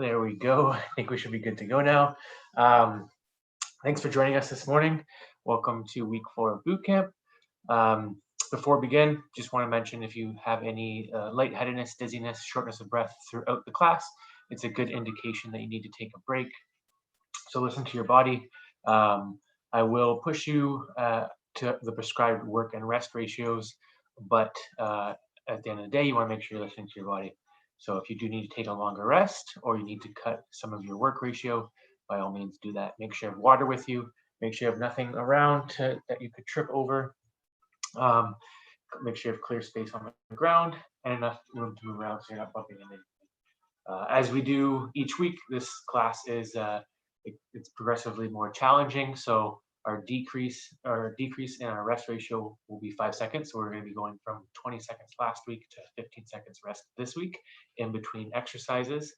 There we go. I think we should be good to go now. Thanks for joining us this morning. Welcome to week 4 of boot camp. Before we begin, just want to mention if you have any lightheadedness, dizziness, shortness of breath throughout the class, it's a good indication that you need to take a break. So listen to your body. I will push you to the prescribed work and rest ratios, but at the end of the day, you want to make sure you're listening to your body. So if you do need to take a longer rest or you need to cut some of your work ratio, by all means do that. Make sure you have water with you. Make sure you have nothing around that you could trip over. Make sure you have clear space on the ground and enough room to move around so you're not bumping into anything. As we do each week, this class is it's progressively more challenging. So our decrease in our rest ratio will be 5 seconds. So we're going to be going from 20 seconds last week to 15 seconds rest this week in between exercises,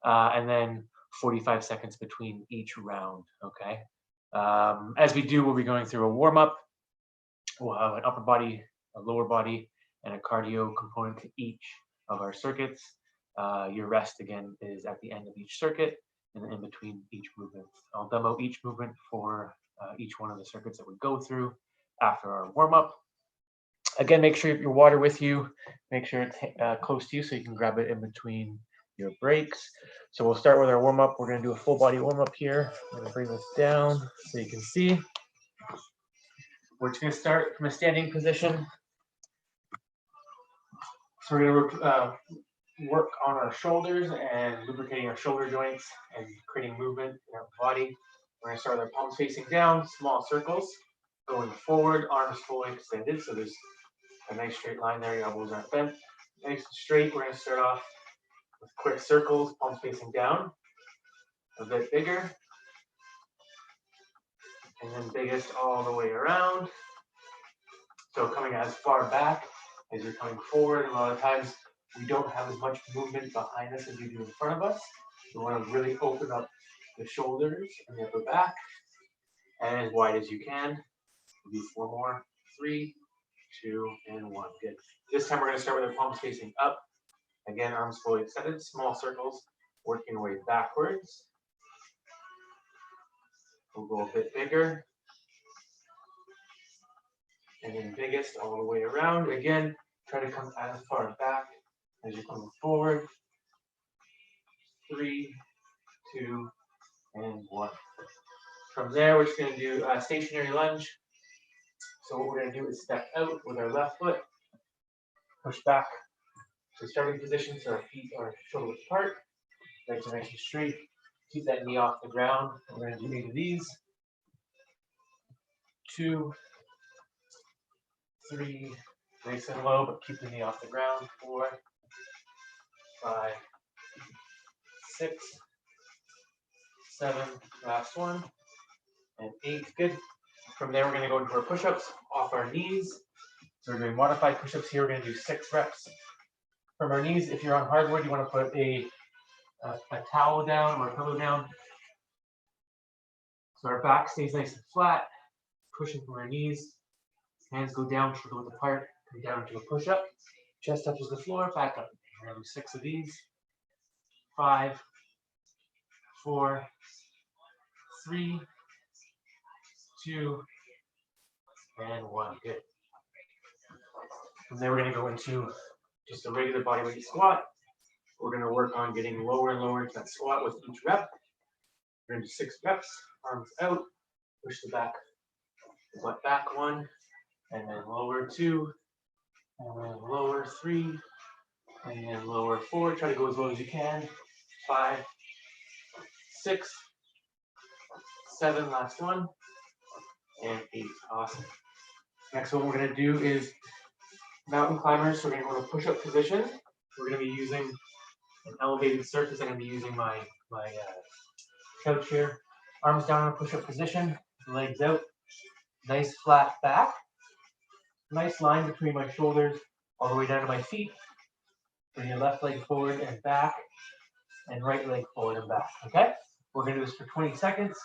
and then 45 seconds between each round. Okay. As we do, we'll be going through a warm up. We'll have an upper body, a lower body, and a cardio component to each of our circuits. Your rest again is at the end of each circuit and in between each movement. I'll demo each movement for each one of the circuits that we go through after our warm up. Again, make sure you have your water with you. Make sure it's close to you so you can grab it in between your breaks. So we'll start with our warm up. We're going to do a full body warm up here. I'm going to bring this down so you can see. We're just going to start from a standing position. So we're going to work on our shoulders and lubricating our shoulder joints and creating movement in our body. We're going to start with our palms facing down, small circles, going forward, arms fully extended. So there's a nice straight line there, your elbows aren't bent. Nice and straight. We're going to start off with quick circles, palms facing down, a bit bigger, and then biggest all the way around. So coming as far back as you're coming forward. A lot of times we don't have as much movement behind us as we do in front of us. We want to really open up the shoulders and the upper back, and as wide as you can. We'll do 4 more. 3, 2, and 1. Good. This time we're going to start with our palms facing up. Again, arms fully extended, small circles, working your way backwards. We'll go a bit bigger. And then biggest all the way around. Again, try to come as far back as you're coming forward. 3, 2, and 1. From there, we're just going to do a stationary lunge. So what we're going to do is step out with our left foot, push back to starting position so our feet are shoulders apart, legs are nice and straight. Keep that knee off the ground. We're going to do 8 of these. 2, 3, nice and low, but keep the knee off the ground. 4, 5, 6, 7, last one, and 8. Good. From there, we're going to go into our push-ups off our knees. So we're doing modified push-ups here. We're going to do 6 reps from our knees. If you're on hardwood, you want to put a towel down or a pillow down. So our back stays nice and flat, pushing from our knees. Hands go down, shoulder width apart, come down to a push-up. Chest touches the floor, back up. We're going to do 6 of these. 5, 4, 3, 2, and 1. Good. From there, we're going to go into just a regular bodyweight squat. We're going to work on getting lower and lower into that squat with each rep. We're going to do 6 reps, arms out, push the butt back 1, and then lower 2, and then lower 3, and then lower 4. Try to go as low as you can. 5, 6, 7, last one, and 8. Awesome. Next one we're going to do is mountain climbers. So we're going to go to push-up position. We're going to be using an elevated surface. I'm going to be using my couch here. Arms down in a push-up position, legs out. Nice flat back. Nice line between my shoulders all the way down to my feet. Bring your left leg forward and back, and right leg forward and back. Okay? We're going to do this for 20 seconds.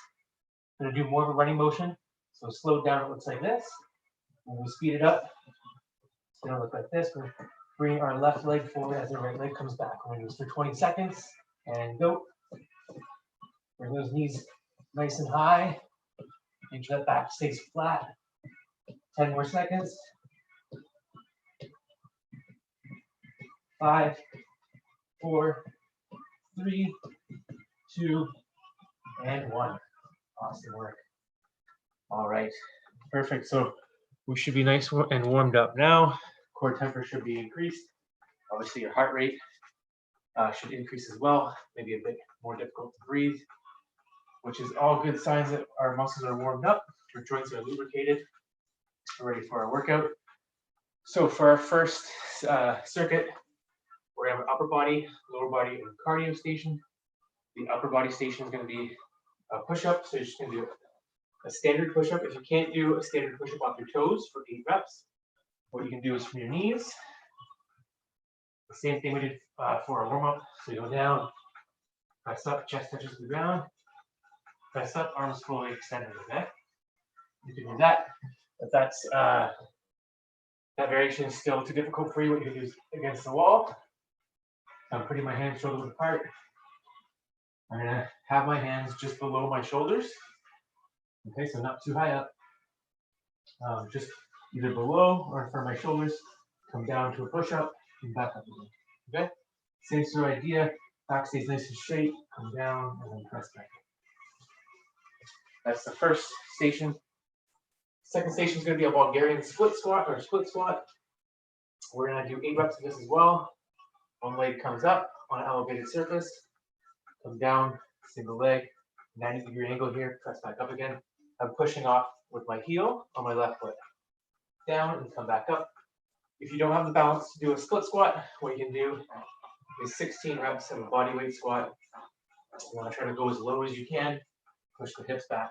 We're going to do more of a running motion. So slow down, it looks like this. When we speed it up, it's going to look like this. We're bring our left leg forward as the right leg comes back. We're going to do this for 20 seconds and go. those knees nice and high. Make sure that back stays flat. 10 more seconds. 5, 4, 3, 2, and 1. Awesome work. All right, perfect. So we should be nice and warmed up now. Core temperature should be increased. Obviously, your heart rate should increase as well. Maybe a bit more difficult to breathe, which is all good signs that our muscles are warmed up, our joints are lubricated, we're ready for our workout. So for our first circuit, we're gonna have an upper body, lower body, and cardio station. The upper body station is gonna be a push-up, so you're just gonna do a standard push-up. If you can't do a standard push-up off your toes for 8 reps, what you can do is from your knees. The same thing we did for our warm-up. So you go down, press up, chest touches the ground, press up, arms fully extended, okay? You can do that. If that's that variation is still too difficult for you, what you can do is against the wall. I'm putting my hands shoulder width apart. I'm gonna have my hands just below my shoulders. Okay, so not too high up. Just either below or for my shoulders. Come down to a push-up and back up again. Okay? Same sort of idea. Back stays nice and straight. Come down and then press back up. That's the first station. Second station is going to be a Bulgarian split squat or split squat. We're going to do 8 reps of this as well. One leg comes up on an elevated surface. Come down, single leg, 90-degree angle here, press back up again. I'm pushing off with my heel on my left foot. Down and come back up. If you don't have the balance to do a split squat, what you can do is 16 reps of a bodyweight squat. You want to try to go as low as you can. Push the hips back.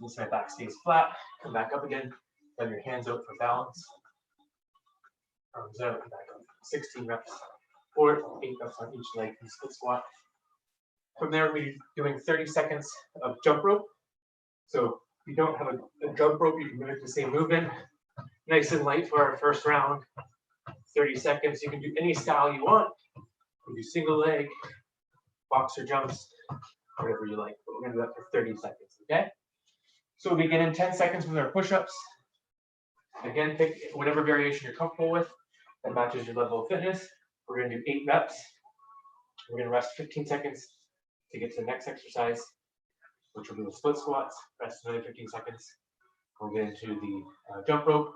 This my back stays flat. Come back up again. Have your hands out for balance. Arms out and back up. 16 reps or 8 reps on each leg in split squat. From there, we're doing 30 seconds of jump rope. So if you don't have a jump rope, you can mimic the same movement. Nice and light for our first round. 30 seconds. You can do any style you want. You can do single leg, boxer jumps, whatever you like. But we're going to do that for 30 seconds, okay? So we begin in 10 seconds with our push-ups. Again, pick whatever variation you're comfortable with that matches your level of fitness. We're going to do 8 reps. We're going to rest 15 seconds to get to the next exercise, which will be the split squats. Rest another 15 seconds. We'll get into the jump rope.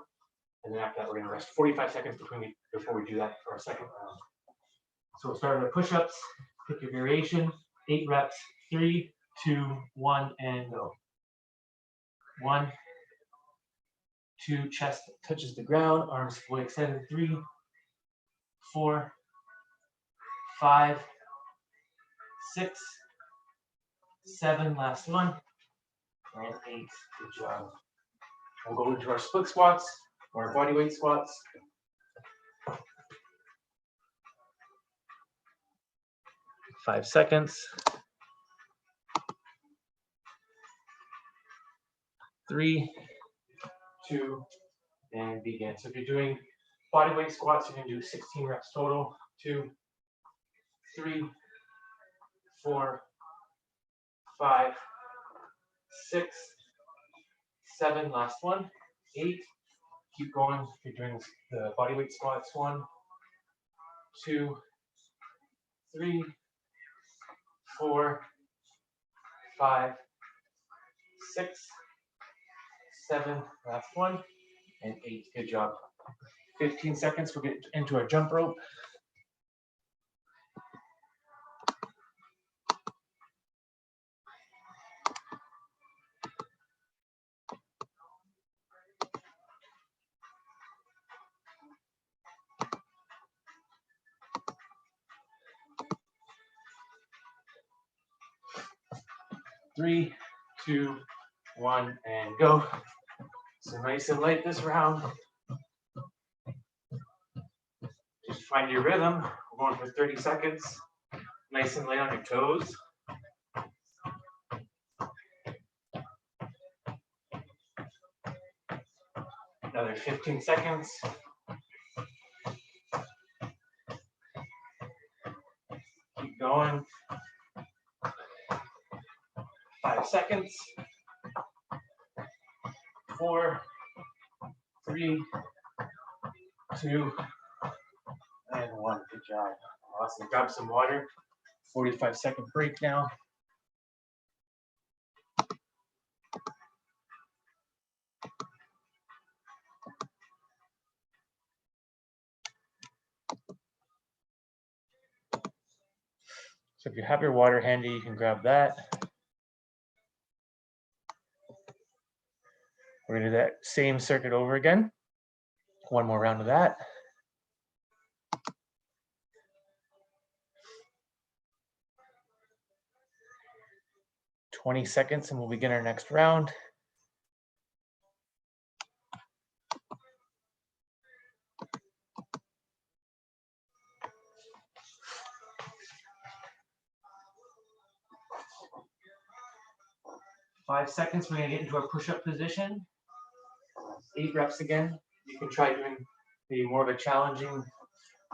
And then after that, we're going to rest 45 seconds before we do that for our second round. So we'll start with push-ups. Pick your variation. 8 reps. 3, 2, 1, and go. 1, 2, chest touches the ground, arms fully extended. 3, 4, 5, 6, 7, last one, and 8. Good job. We'll go into our split squats or our bodyweight squats. 5 seconds. 3, 2, and begin. So if you're doing bodyweight squats, you can do 16 reps total. 2, 3, 4, 5, 6, 7, last one, 8. Keep going. If you're doing the bodyweight squats, 1, 2, 3, 4, 5, 6, 7, last one, and 8. Good job. 15 seconds, we'll get into our jump rope. Three, 2, 1, and go. So nice and light this round. Just find your rhythm. We're going for 30 seconds. Nice and light on your toes. Another 15 seconds. Keep going. 5 seconds. 4, 3, 2, and 1. Good job. Awesome. Grab some water. 45-second break now. So if you have your water handy, you can grab that. We're going to do that same circuit over again. One more round of that. "20 seconds and we'll begin our next round. "5 seconds, we're gonna get into our push-up position. 8 reps again. You can try doing maybe more of a challenging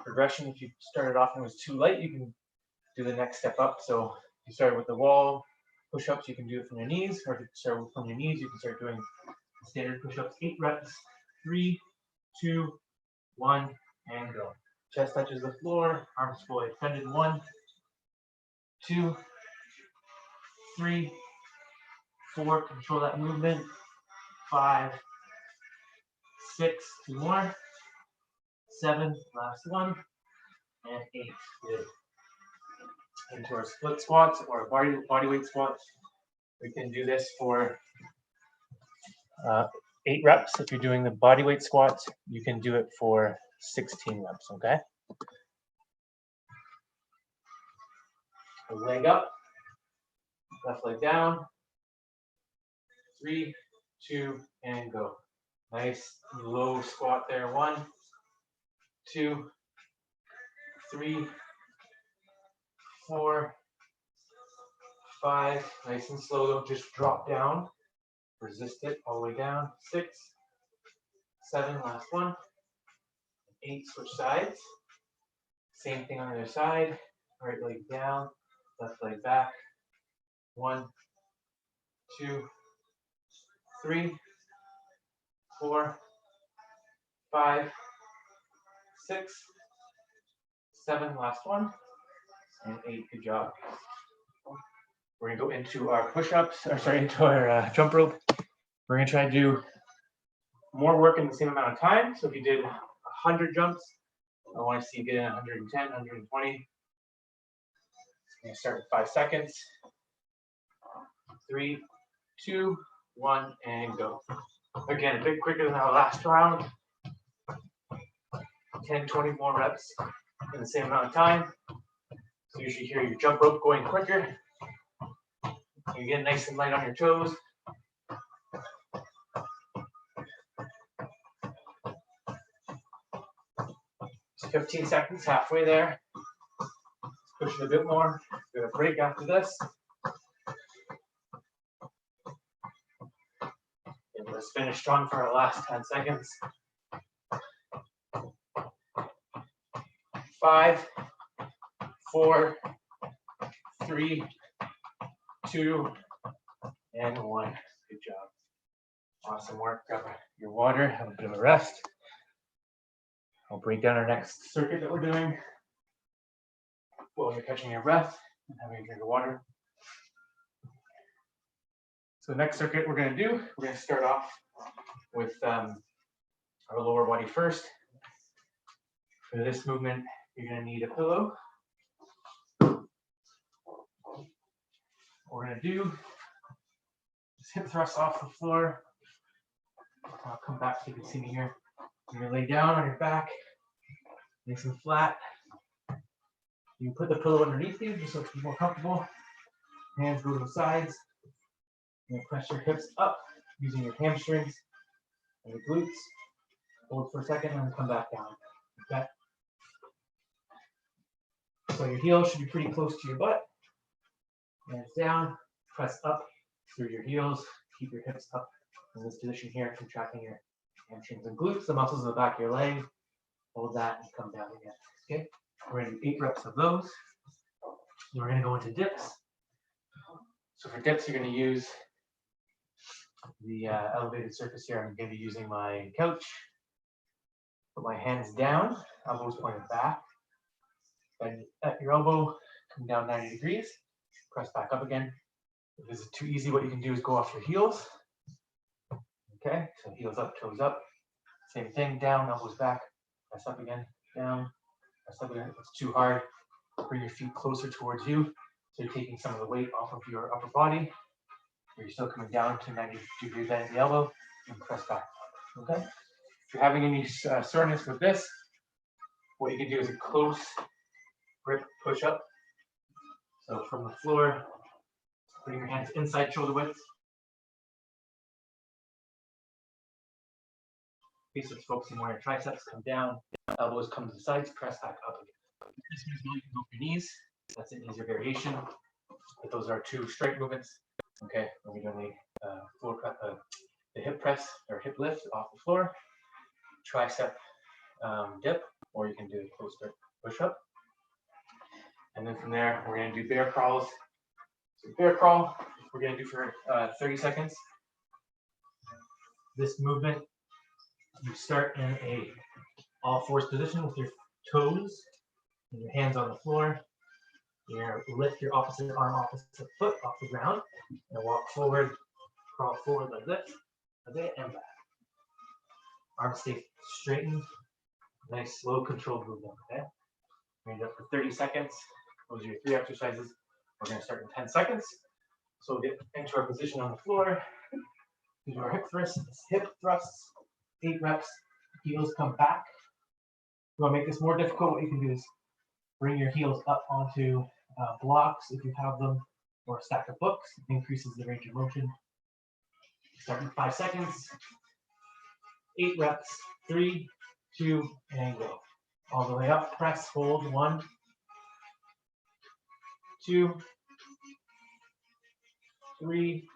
progression. If you started off and it was too light, you can do the next step up. So if you started with the wall push-ups, you can do it from your knees, or if you start from your knees, you can start doing standard push-ups. 8 reps. 3, 2, 1, and go. Chest touches the floor, arms fully extended. 1, 2, 3, 4. Control that movement. 5, 6. 2 more. 7. Last one. And 8. Good. Into our split squats or bodyweight squats. We can do this for 8 reps. If you're doing the bodyweight squats, you can do it for 16 reps, okay? Leg up, left leg down. 3, 2, and go. Nice low squat there. 1, 2, 3, 4, 5. Nice and slow. Don't just drop down. Resist it all the way down. 6, 7. Last one. 8. Switch sides. Same thing on the other side. Right leg down, left leg back. 1, 2, 3, 4, 5, 6, 7. Last one. And 8. Good job. We're gonna go into our push-ups, or sorry, into our jump rope. We're gonna try to do more work in the same amount of time. So if you did 100 jumps, I want to see you get in 110, 120. It's gonna start in 5 seconds. 3, 2, 1, and go. Again, a bit quicker than our last round. 10, 20 more reps in the same amount of time. So you should hear your jump rope going quicker. You get nice and light on your toes. It's 15 seconds, halfway there. Push it a bit more. We're gonna break after this. And let's finish strong for our last 10 seconds. 5, 4, 3, 2, and 1. Good job. Awesome work. Grab your water, have a bit of a rest. I'll break down our next circuit that we're doing while you're catching your breath and having a drink of water. So the next circuit we're going to do, we're going to start off with our lower body first. For this movement, you're going to need a pillow. What we're going to do is hip thrust off the floor. I'll come back so you can see me here. You're going to lay down on your back, nice and flat. You can put the pillow underneath you just so it's more comfortable. Hands go to the sides. And press your hips up using your hamstrings and your glutes. Hold for a second and then come back down. Okay. So your heels should be pretty close to your butt. Hands down. Press up through your heels. Keep your hips up in this position here, contracting your hamstrings and glutes, the muscles in the back of your leg. Hold that and come down again. Okay. We're going to do 8 reps of those. Then we're going to go into dips. So for dips, you're going to use the elevated surface here. I'm going to be using my couch. Put my hands down, elbows pointed back. Bend at your elbow, come down 90 degrees, press back up again. If this is too easy, what you can do is go off your heels. Okay, so heels up, toes up. Same thing, down, elbows back, press up again, down, press up again. If it's too hard, bring your feet closer towards you. So you're taking some of the weight off of your upper body. You're still coming down to 90 degree bend at the elbow and press back up. Okay? If you're having any soreness with this, what you can do is a close grip push up. So from the floor, putting your hands inside shoulder width. Okay, so it's focusing more on your triceps, come down, elbows come to the sides, press back up again. This means you can go for your knees. That's an easier variation. But those are two straight movements. Okay, we're doing the hip press or hip lift off the floor, tricep dip, or you can do a close grip push up. And then from there, we're going to do bear crawls. So bear crawl, we're going to do for 30 seconds. This movement, you start in a all fours position with your toes and your hands on the floor. You're going to lift your opposite arm, opposite foot off the ground, and walk forward, crawl forward like this, okay, and back. Arms stay straightened. Nice, slow, controlled movement, okay? We're going to do it for 30 seconds. Those are your 3 exercises. We're going to start in 10 seconds. So we'll get into our position on the floor. Do our hip thrusts, 8 reps. Heels come back. If you want to make this more difficult, what you can do is bring your heels up onto blocks if you have them, or a stack of books. It increases the range of motion. Start in 5 seconds. 8 reps. 3, 2, and go. All the way up. Press, hold. 1, 2, 3,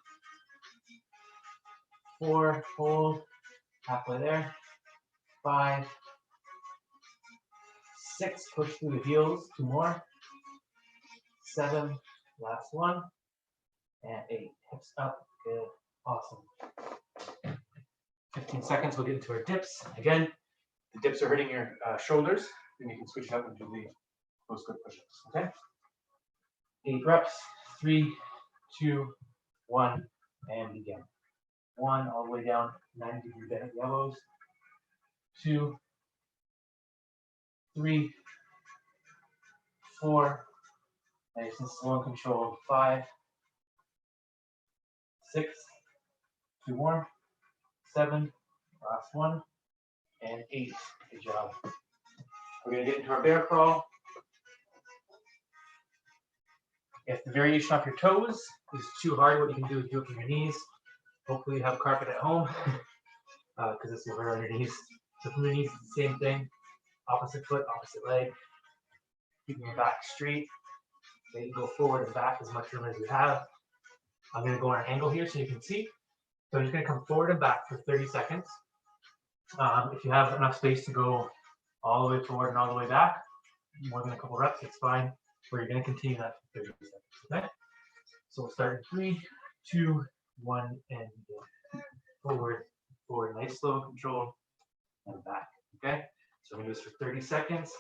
4, hold. Halfway there. 5, 6, push through the heels. 2 more. 7, last one. And 8, hips up. Good. Awesome. 15 seconds, we'll get into our dips. Again, the dips are hurting your shoulders, then you can switch it up and do the close grip push-ups, okay? 8 reps, 3, 2, 1, and begin. 1, all the way down, 90 degree bend at the elbows. 2, 3, 4, nice and slow and controlled. 5, 6, 2 more, 7, last one, and 8. Good job. We're going to get into our bear crawl. If the variation off your toes is too hard, what you can do is do it from your knees. Hopefully you have carpet at home because this will hurt on your knees. So from your knees, it's the same thing. Opposite foot, opposite leg. Keeping your back straight. Okay, you go forward and back as much room as you have. I'm going to go on an angle here so you can see. So I'm just going to come forward and back for 30 seconds. If you have enough space to go all the way forward and all the way back, more than a couple reps, it's fine. But you're going to continue that for 30 seconds. Okay? So we'll start in 3, 2, 1, and forward, forward, nice, slow, control, and back. Okay? So we're going to do this for 30 seconds.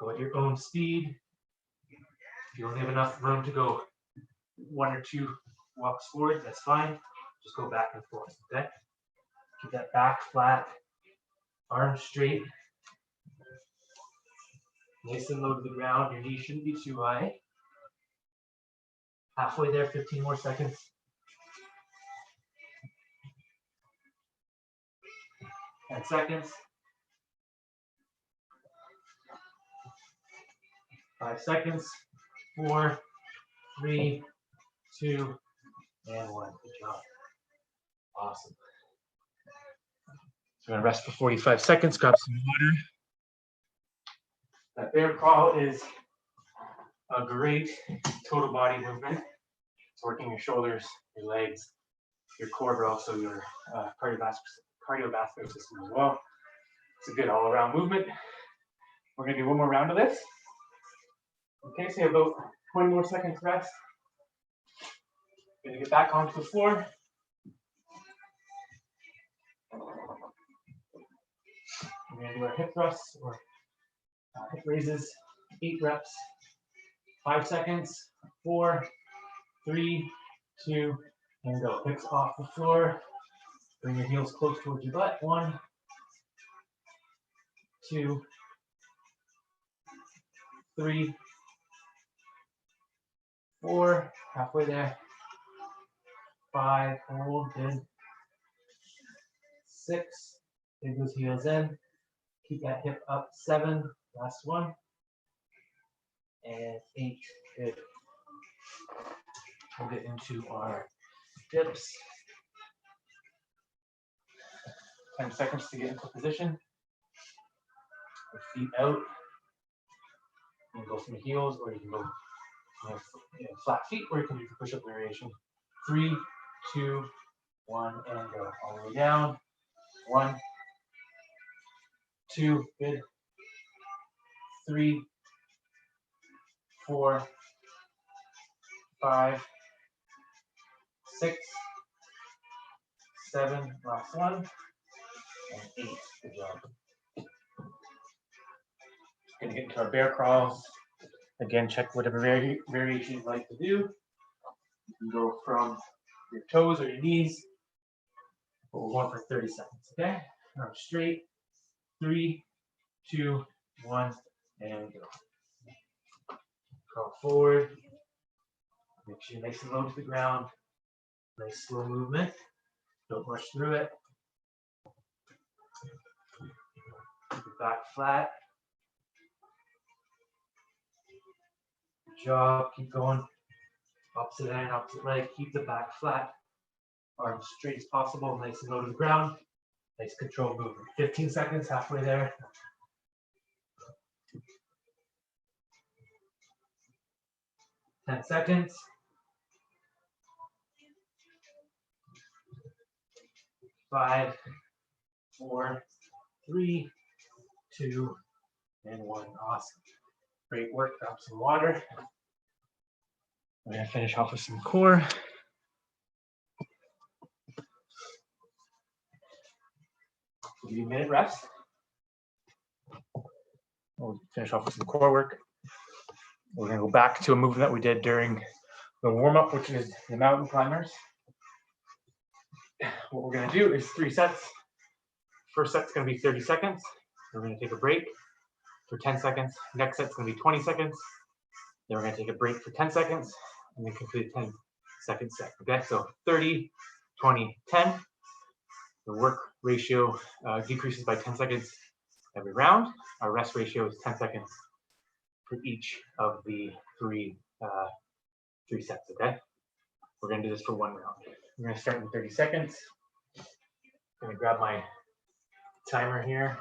Go at your own speed. If you only have enough room to go 1 or 2 walks forward, that's fine. Just go back and forth, okay? Keep that back flat, arms straight. Nice and low to the ground. Your knees shouldn't be too high. Halfway there, 15 more seconds. 10 seconds. 5 seconds. 4, 3, 2, and 1. Good job. Awesome. So we're gonna rest for 45 seconds, grab some water. That bear crawl is a great total body movement. It's working your shoulders, your legs, your core, but also your cardiovascular system as well. It's a good all-around movement. We're gonna do one more round of this. Okay, so you have about 20 more seconds rest. Gonna get back onto the floor. We're gonna do our hip thrusts or hip raises, 8 reps, 5 seconds, 4, 3, 2, and go. Hips off the floor. Bring your heels close towards your butt. 1, 2, 3, 4, halfway there. 5, hold, good. 6, dig those heels in. Keep that hip up. 7, last one. And 8, good. We'll get into our dips. 10 seconds to get into position. Your feet out. You can go from the heels, or you can go flat feet, or you can do the push-up variation. 3, 2, 1, and go. All the way down. 1, 2, good. 3, 4, 5, 6, 7, last one, and 8. Good job. Gonna get into our bear crawls. Again, check whatever variation you'd like to do. You can go from your toes or your knees. But we're going for 30 seconds, okay? Arms straight. 3, 2, 1, and go. Crawl forward. Make sure you're nice and low to the ground. Nice slow movement. Don't rush through it. Keep it back flat. Good job. Keep going. Opposite hand, opposite leg. Keep the back flat. Arms straight as possible. Nice and low to the ground. Nice controlled movement. 15 seconds, halfway there. 10 seconds. 5, 4, 3, 2, and 1. Awesome. Great work. Grab some water. We're going to finish off with some core. Give you a minute rest. We'll finish off with some core work. We're going to go back to a movement that we did during the warm-up, which is the mountain climbers. What we're going to do is 3 sets. First set's going to be 30 seconds. We're going to take a break for 10 seconds. Next set's going to be 20 seconds. Then we're going to take a break for 10 seconds and then complete a 10-second set. Okay, so 30, 20, 10. The work ratio decreases by 10 seconds every round. Our rest ratio is 10 seconds for each of the three sets, okay? We're gonna do this for 1 round. We're gonna start in 30 seconds. I'm gonna grab my timer here.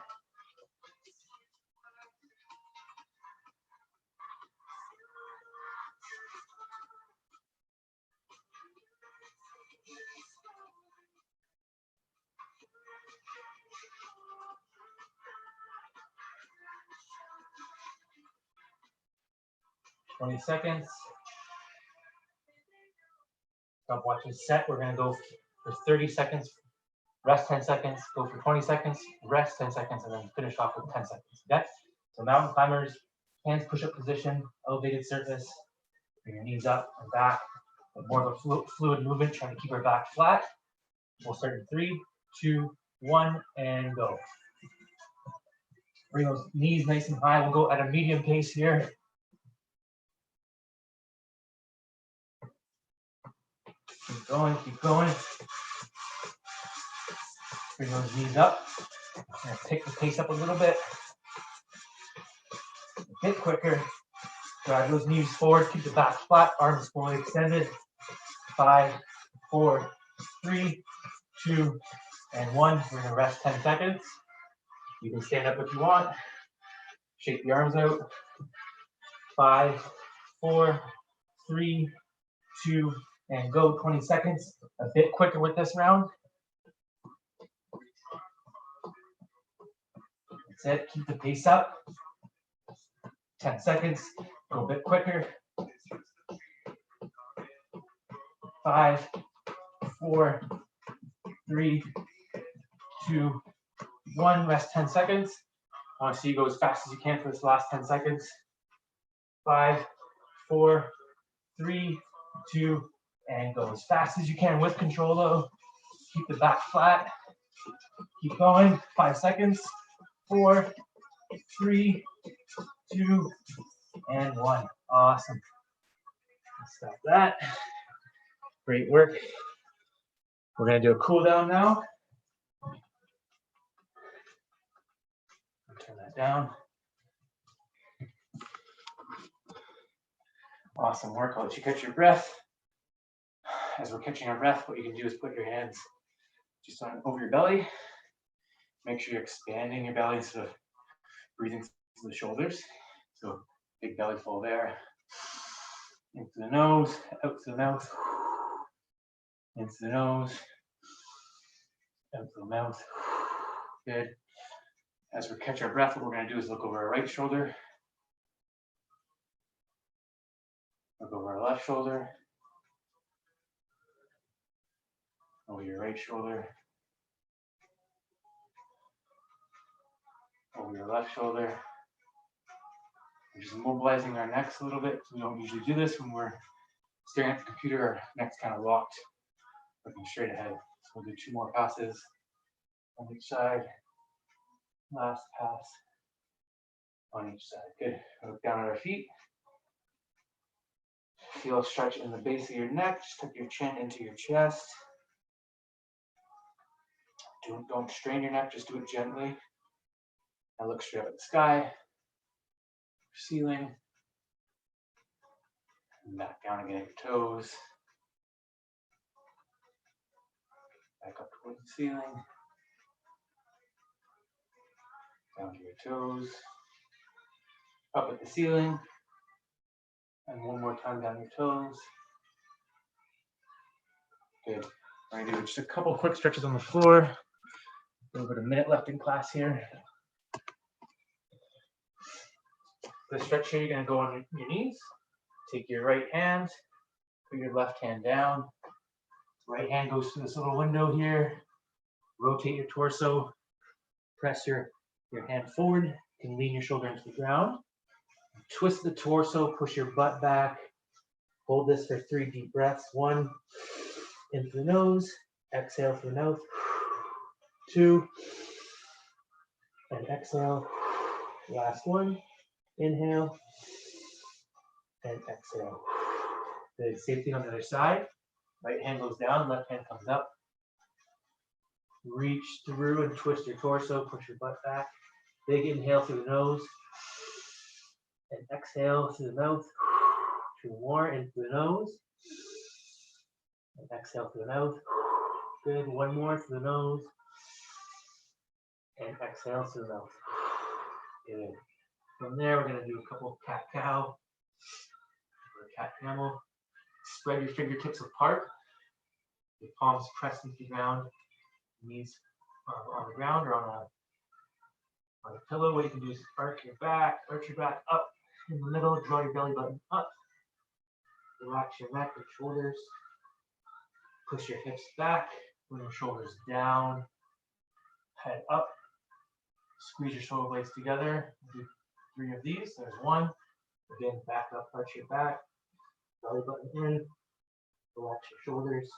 $20 seconds. Stop watching set. We're gonna go for 30 seconds, rest 10 seconds, go for 20 seconds, rest 10 seconds, and then finish off with 10 seconds, okay? So mountain climbers, hands push-up position, elevated surface, bring your knees up and back, but more of a fluid movement, trying to keep our back flat. We'll start in 3, 2, 1, and go. Bring those knees nice and high. We'll go at a medium pace here. Keep going, keep going. Bring those knees up. And pick the pace up a little bit. A bit quicker. Drive those knees forward, keep the back flat, arms fully extended. 5, 4, 3, 2, and 1. We're gonna rest 10 seconds. You can stand up if you want. Shake the arms out. 5, 4, 3, 2, and go. 20 seconds. A bit quicker with this round. That's it. Keep the pace up. 10 seconds. Go a bit quicker. 5, 4, 3, 2, 1. Rest 10 seconds. I want to see you go as fast as you can for this last 10 seconds. 5, 4, 3, 2, and go as fast as you can with control though. Keep the back flat. Keep going. 5 seconds. 4, 3, 2, and 1. Awesome. Stop that. Great work. We're going to do a cool down now. Turn that down. Awesome work. I'll let you catch your breath. As we're catching our breath, what you can do is put your hands just on over your belly. Make sure you're expanding your belly instead of breathing through the shoulders. So big belly full of air. Into the nose, out to the mouth. Into the nose, out to the mouth. Good. As we catch our breath, what we're going to do is look over our right shoulder. Look over our left shoulder. Over your right shoulder. Over your left shoulder. We're just mobilizing our necks a little bit. We don't usually do this when we're staring at the computer. Our neck's kind of locked, looking straight ahead. So we'll do 2 more passes on each side. Last pass on each side. Good. Look down at our feet. Feel a stretch in the base of your neck. Just tuck your chin into your chest. Don't strain your neck. Just do it gently. And look straight up at the sky. Ceiling. And back down again at your toes. Back up towards the ceiling. Down to your toes. Up at the ceiling. And one more time down your toes. Good. We're going to do just a couple quick stretches on the floor. A little bit of minute left in class here. For the stretch here, you're going to go on your knees. Take your right hand, put your left hand down. Right hand goes through this little window here. Rotate your torso. Press your hand forward. You can lean your shoulder into the ground. Twist the torso, push your butt back. Hold this for 3 deep breaths. 1, in through the nose. Exhale through the mouth. 2, and exhale. Last one. Inhale and exhale. The same thing on the other side. Right hand goes down, left hand comes up. Reach through and twist your torso, push your butt back. Big inhale through the nose. And exhale through the mouth. 2 more, in through the nose. And exhale through the mouth. Good, 1 more through the nose. And exhale through the mouth. Good. From there, we're going to do a couple cat-cow or cat-camel. Spread your fingertips apart. Your palms pressed into the ground. Knees on the ground or on a pillow. What you can do is arch your back up in the middle. Draw your belly button up. Relax your neck and shoulders. Push your hips back. Bring your shoulders down. Head up. Squeeze your shoulder blades together. Do 3 of these. There's 1. Again, back up, arch your back. Belly button in. Relax your shoulders.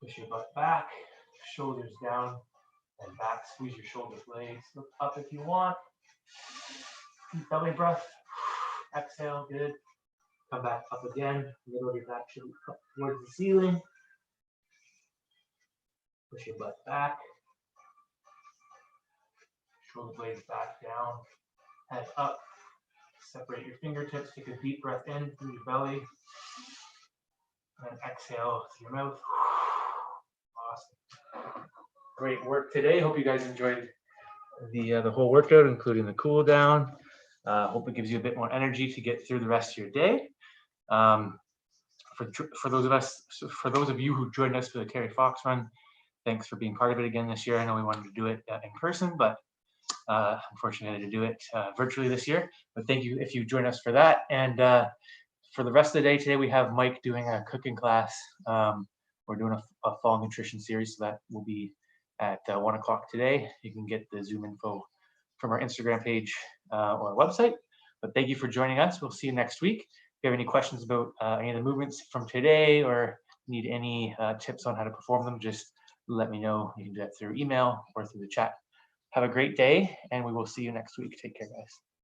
Push your butt back. Shoulders down and back. Squeeze your shoulder blades. Look up if you want. Deep belly breath. Exhale. Good. Come back up again. Middle of your back should be up towards the ceiling. Push your butt back. Shoulder blades back down. Head up. Separate your fingertips. Take a deep breath in through your belly. And exhale through your mouth. Awesome. Great work today. Hope you guys enjoyed the whole workout, including the cool down. Hope it gives you a bit more energy to get through the rest of your day. For those of you who joined us for the Terry Fox run, thanks for being part of it again this year. I know we wanted to do it in person, but unfortunately I had to do it virtually this year. But thank you if you join us for that. And For the rest of the day today, we have Mike doing a cooking class. We're doing a fall nutrition series, so that will be at 1 o'clock today. You can get the Zoom info from our Instagram page or our website. But thank you for joining us. We'll see you next week. If you have any questions about any of the movements from today or need any tips on how to perform them, just let me know. You can do that through email or through the chat. Have a great day, and we will see you next week. Take care, guys.